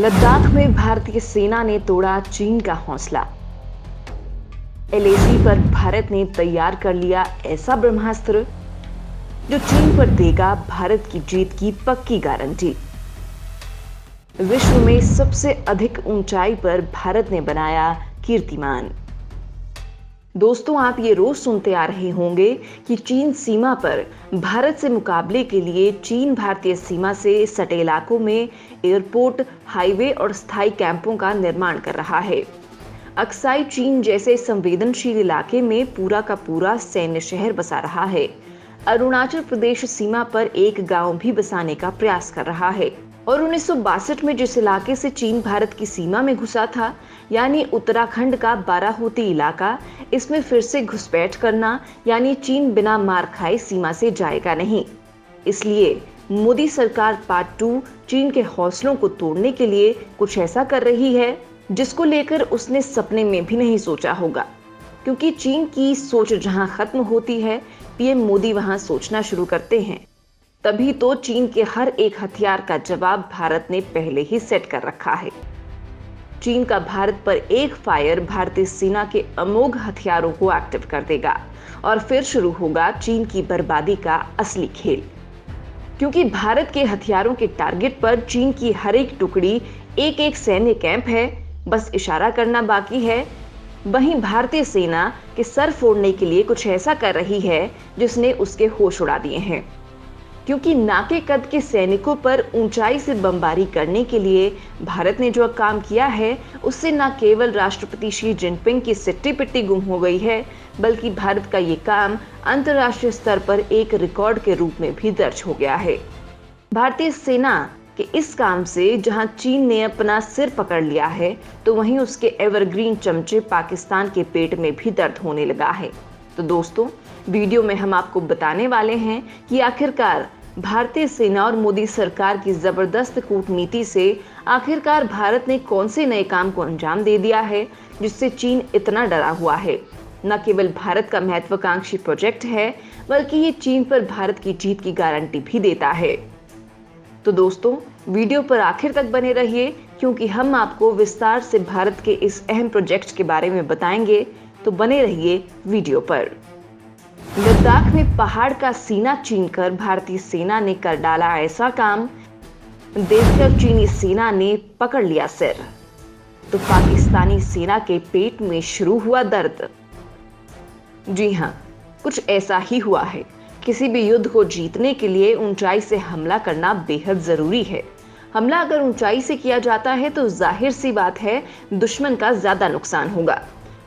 लद्दाख में भारतीय सेना ने तोड़ा चीन का हौसला। एलएसी पर भारत ने तैयार कर लिया ऐसा ब्रह्मास्त्र जो चीन पर देगा भारत की जीत की पक्की गारंटी। विश्व में सबसे अधिक ऊंचाई पर भारत ने बनाया कीर्तिमान। दोस्तों, आप ये रोज सुनते आ रहे होंगे कि चीन सीमा पर भारत से मुकाबले के लिए चीन भारतीय सीमा से सटे इलाकों में एयरपोर्ट, हाईवे और स्थायी कैंपों का निर्माण कर रहा है। अक्साई चीन जैसे संवेदनशील इलाके में पूरा का पूरा सैन्य शहर बसा रहा है। अरुणाचल प्रदेश सीमा पर एक गांव भी बसाने का प्रयास कर रहा है। और 1962 में जिस इलाके से चीन भारत की सीमा में घुसा था, यानी उत्तराखंड का बाराहोती इलाका, इसमें फिर से घुसपैठ करना यानी चीन बिना मार खाए सीमा से जाएगा नहीं। इसलिए मोदी सरकार पार्ट 2 चीन के हौसलों को तोड़ने के लिए कुछ ऐसा कर रही है जिसको लेकर उसने सपने में भी नहीं सोचा होगा। क्योंकि चीन की सोच जहां खत्म होती है, पीएम मोदी वहां सोचना शुरू करते हैं। तभी तो चीन के हर एक हथियार का जवाब भारत ने पहले ही सेट कर रखा है। चीन का भारत पर एक फायर भारतीय सेना के अमोघ हथियारों को एक्टिव कर देगा और फिर शुरू होगा चीन की बर्बादी का असली खेल। क्योंकि भारत के हथियारों के टारगेट पर चीन की हर एक टुकड़ी एक एक सैन्य कैंप है, बस इशारा करना बाकी है। वहीं भारतीय सेना के सर फोड़ने के लिए कुछ ऐसा कर रही है जिसने उसके होश उड़ा दिए हैं। क्योंकि नाके कद के सैनिकों पर ऊंचाई से बमबारी करने के लिए भारत ने जो काम किया है, उससे न केवल राष्ट्रपति शी जिनपिंग की सिट्टी पिट्टी गुम हो गई है, बल्कि भारत का ये काम अंतर्राष्ट्रीय स्तर पर एक रिकॉर्ड के रूप में भी दर्ज हो गया है। भारतीय सेना के इस काम से जहां चीन ने अपना सिर पकड़ लिया है, तो वहीं उसके एवरग्रीन चमचे पाकिस्तान के पेट में भी दर्द होने लगा है। तो दोस्तों, वीडियो में हम आपको बताने वाले हैं कि आखिरकार भारतीय सेना और मोदी सरकार की जबरदस्त कूटनीति से आखिरकार भारत ने कौन से नए काम को अंजाम दे दिया है जिससे चीन इतना डरा हुआ है। न केवल भारत का महत्वाकांक्षी प्रोजेक्ट है, बल्कि ये चीन पर भारत की जीत की गारंटी भी देता है। तो दोस्तों, वीडियो पर आखिर तक बने रहिए, क्योंकि हम आपको विस्तार से भारत के इस अहम प्रोजेक्ट के बारे में बताएंगे। तो बने रहिए वीडियो पर। लद्दाख में पहाड़ का सीना चीनकर भारतीय सेना ने कर डाला ऐसा काम, देखकर चीनी सेना ने पकड़ लिया सिर। तो पाकिस्तानी सेना के पेट में शुरू हुआ दर्द। जी हां, कुछ ऐसा ही हुआ है। किसी भी युद्ध को जीतने के लिए ऊंचाई से हमला करना बेहद जरूरी है। हमला अगर ऊंचाई से किया जाता है तो जाहिर सी बात है, दुश्मन का ज्यादा नुकसान होगा।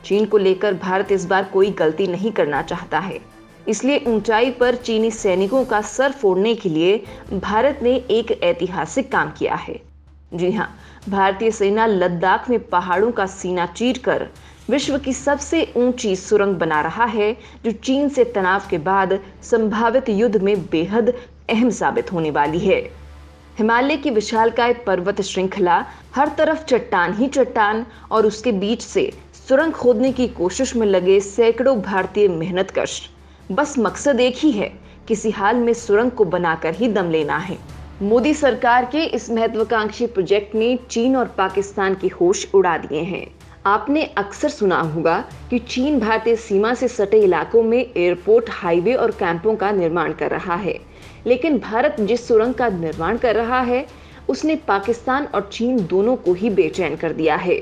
चीन को लेकर भारत इस बार कोई गलती नहीं करना चाहता है। इसलिए ऊंचाई पर चीनी सैनिकों का सर फोड़ने के लिए भारत ने एक ऐतिहासिक काम किया है। जी हां, भारतीय सेना लद्दाख में पहाड़ों का सीना चीरकर विश्व की सबसे ऊंची सुरंग बना रहा है, जो चीन से तनाव के बाद संभावित युद्ध में बेहद अहम साबित होने वाली है। हिमालय की विशालकाय पर्वत श्रृंखला, हर तरफ चट्टान ही चट्टान, और उसके बीच से सुरंग खोदने की कोशिश में लगे सैकड़ों भारतीय मेहनतकश। बस मकसद एक ही है, किसी हाल में सुरंग को बनाकर ही दम लेना है। मोदी सरकार के इस महत्वाकांक्षी प्रोजेक्ट ने चीन और पाकिस्तान की होश उड़ा दिए हैं। आपने अक्सर सुना होगा कि चीन भारतीय सीमा से सटे इलाकों में एयरपोर्ट, हाईवे और कैंपों का निर्माण कर रहा है। लेकिन भारत जिस सुरंग का निर्माण कर रहा है, उसने पाकिस्तान और चीन दोनों को ही बेचैन कर दिया है।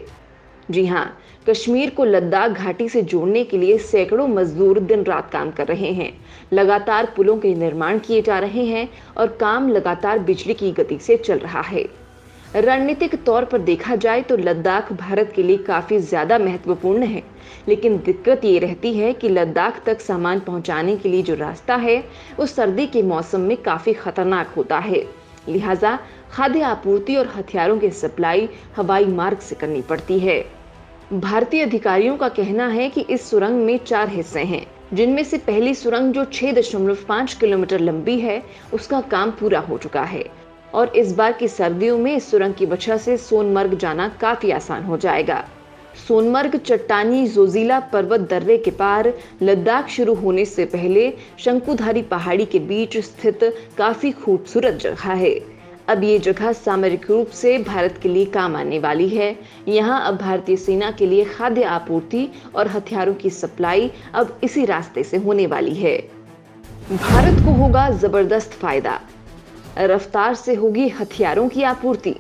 जी हाँ, कश्मीर को लद्दाख घाटी से जोड़ने के लिए सैकड़ों मजदूर दिन रात काम कर रहे हैं। लगातार पुलों के निर्माण किए जा रहे हैं और काम लगातार बिजली की गति से चल रहा है। रणनीतिक तौर पर देखा जाए तो लद्दाख भारत के लिए काफी ज्यादा महत्वपूर्ण है, लेकिन दिक्कत ये रहती है कि लद्दाख तक सामान पहुंचाने के लिए जो रास्ता है, वो सर्दी के मौसम में काफी खतरनाक होता है। लिहाजा खाद्य आपूर्ति और हथियारों की सप्लाई हवाई मार्ग से करनी पड़ती है। भारतीय अधिकारियों का कहना है कि इस सुरंग में 4 हिस्से हैं, जिनमें से पहली सुरंग जो 6.5 किलोमीटर लंबी है, उसका काम पूरा हो चुका है और इस बार की सर्दियों में इस सुरंग की वजह से सोनमर्ग जाना काफी आसान हो जाएगा। सोनमर्ग चट्टानी जोजिला पर्वत दर्रे के पार लद्दाख शुरू होने से पहले शंकुधारी पहाड़ी के बीच स्थित काफी खूबसूरत जगह है। अब ये जगह सामरिक रूप से भारत के लिए काम आने वाली है। यहाँ अब भारतीय सेना के लिए खाद्य आपूर्ति और हथियारों की सप्लाई अब इसी रास्ते से होने वाली है। भारत को होगा जबरदस्त फायदा, रफ्तार से होगी हथियारों की आपूर्ति।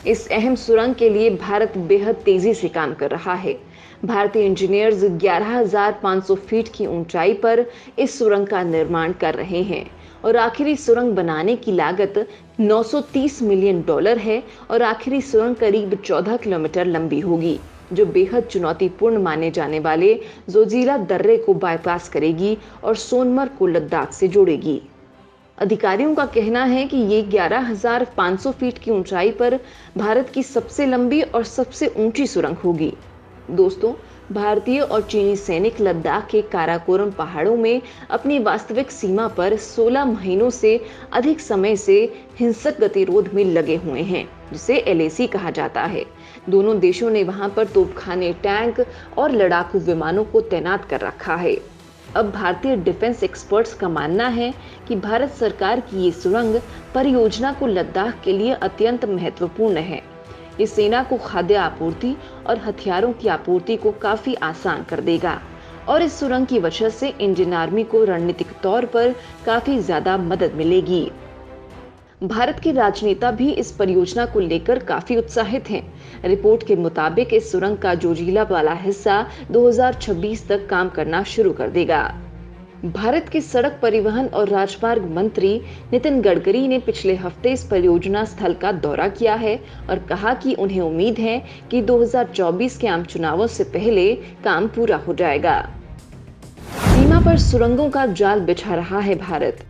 इस अहम सुरंग के लिए भारत बेहद तेजी से काम कर रहा है। भारतीय इंजीनियर्स 11,500 फीट की ऊंचाई पर इस सुरंग का निर्माण कर रहे हैं और आखिरी सुरंग बनाने की लागत $930 मिलियन है और आखिरी सुरंग करीब 14 किलोमीटर लंबी होगी, जो बेहद चुनौतीपूर्ण माने जाने वाले जोजिला दर्रे को बाईपास करेगी और सोनमर्ग को लद्दाख से जोड़ेगी। अधिकारियों का कहना है कि ये 11,500 फीट की ऊंचाई पर भारत की सबसे लंबी और सबसे ऊंची सुरंग होगी। दोस्तों, भारतीय और चीनी सैनिक लद्दाख के काराकोरम पहाड़ों में अपनी वास्तविक सीमा पर 16 महीनों से अधिक समय से हिंसक गतिरोध में लगे हुए हैं, जिसे LAC कहा जाता है। दोनों देशों ने वहां पर तोपखाने, टैंक और लड़ाकू विमानों को तैनात कर रखा है। अब भारतीय डिफेंस एक्सपर्ट्स का मानना है कि भारत सरकार की ये सुरंग परियोजना को लद्दाख के लिए अत्यंत महत्वपूर्ण है। ये सेना को खाद्य आपूर्ति और हथियारों की आपूर्ति को काफी आसान कर देगा और इस सुरंग की वजह से इंडियन आर्मी को रणनीतिक तौर पर काफी ज्यादा मदद मिलेगी। भारत के राजनेता भी इस परियोजना को लेकर काफी उत्साहित हैं। रिपोर्ट के मुताबिक इस सुरंग का जोजिला वाला हिस्सा 2026 तक काम करना शुरू कर देगा। भारत के सड़क परिवहन और राजमार्ग मंत्री नितिन गडकरी ने पिछले हफ्ते इस परियोजना स्थल का दौरा किया है और कहा कि उन्हें उम्मीद है कि 2024 के आम चुनावों से पहले काम पूरा हो जाएगा। सीमा पर सुरंगों का जाल बिछा रहा है भारत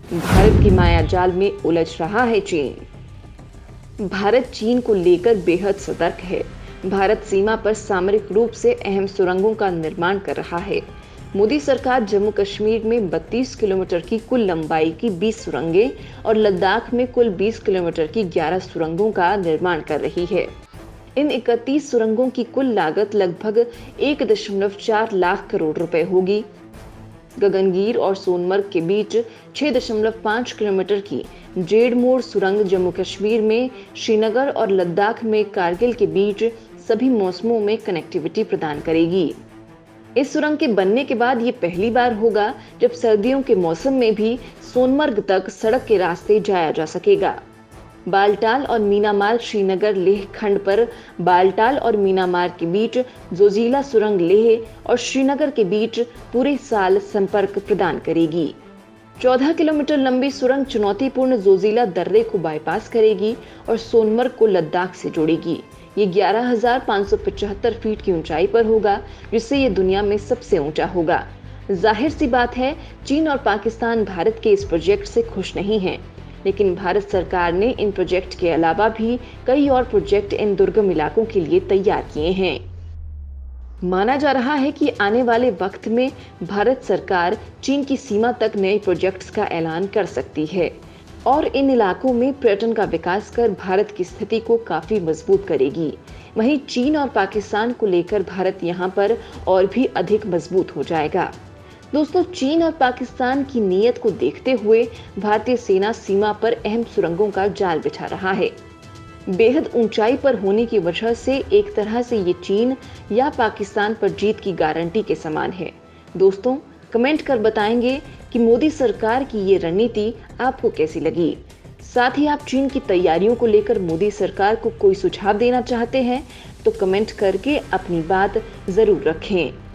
की माया जाल में उलझ रहा है चीन। भारत चीन को लेकर बेहद सतर्क है। भारत सीमा पर सामरिक रूप से अहम सुरंगों का निर्माण कर रहा है। मोदी सरकार जम्मू कश्मीर में 32 किलोमीटर की कुल लंबाई की 20 सुरंगें और लद्दाख में कुल 20 किलोमीटर की 11 सुरंगों का निर्माण कर रही है। इन 31 सुरंगों की कुल लागत लगभग 1.4 लाख करोड़ रुपए होगी। गगनगीर और सोनमर्ग के बीच 6.5 किलोमीटर की जेडमोर सुरंग जम्मू कश्मीर में श्रीनगर और लद्दाख में कारगिल के बीच सभी मौसमों में कनेक्टिविटी प्रदान करेगी। इस सुरंग के बनने के बाद ये पहली बार होगा जब सर्दियों के मौसम में भी सोनमर्ग तक सड़क के रास्ते जाया जा सकेगा। बालटाल और मीनामार श्रीनगर लेह खंड पर बालटाल और मीनामार के बीच जोजिला सुरंग लेह और श्रीनगर के बीच पूरे साल संपर्क प्रदान करेगी। 14 किलोमीटर लंबी सुरंग चुनौतीपूर्ण जोजिला दर्रे को बाईपास करेगी और सोनमर्ग को लद्दाख से जोड़ेगी। ये 11,575 फीट की ऊंचाई पर होगा, जिससे ये दुनिया में सबसे ऊंचा होगा। जाहिर सी बात है, चीन और पाकिस्तान भारत के इस प्रोजेक्ट से खुश नहीं हैं, लेकिन भारत सरकार ने इन प्रोजेक्ट के अलावा भी कई और प्रोजेक्ट इन दुर्गम इलाकों के लिए तैयार किए हैं। माना जा रहा है कि आने वाले वक्त में भारत सरकार चीन की सीमा तक नए प्रोजेक्ट्स का ऐलान कर सकती है और इन इलाकों में पर्यटन का विकास कर भारत की स्थिति को काफी मजबूत करेगी। वहीं चीन और पाकिस्तान को लेकर भारत यहां पर और भी अधिक मजबूत हो जाएगा। दोस्तों, चीन और पाकिस्तान की नीयत को देखते हुए भारतीय सेना सीमा पर अहम सुरंगों का जाल बिछा रहा है। बेहद ऊंचाई पर होने की वजह से एक तरह से ये चीन या पाकिस्तान पर जीत की गारंटी के समान है। दोस्तों, कमेंट कर बताएंगे कि मोदी सरकार की ये रणनीति आपको कैसी लगी। साथ ही आप चीन की तैयारियों को लेकर मोदी सरकार को कोई सुझाव देना चाहते हैं तो कमेंट करके अपनी बात जरूर रखें।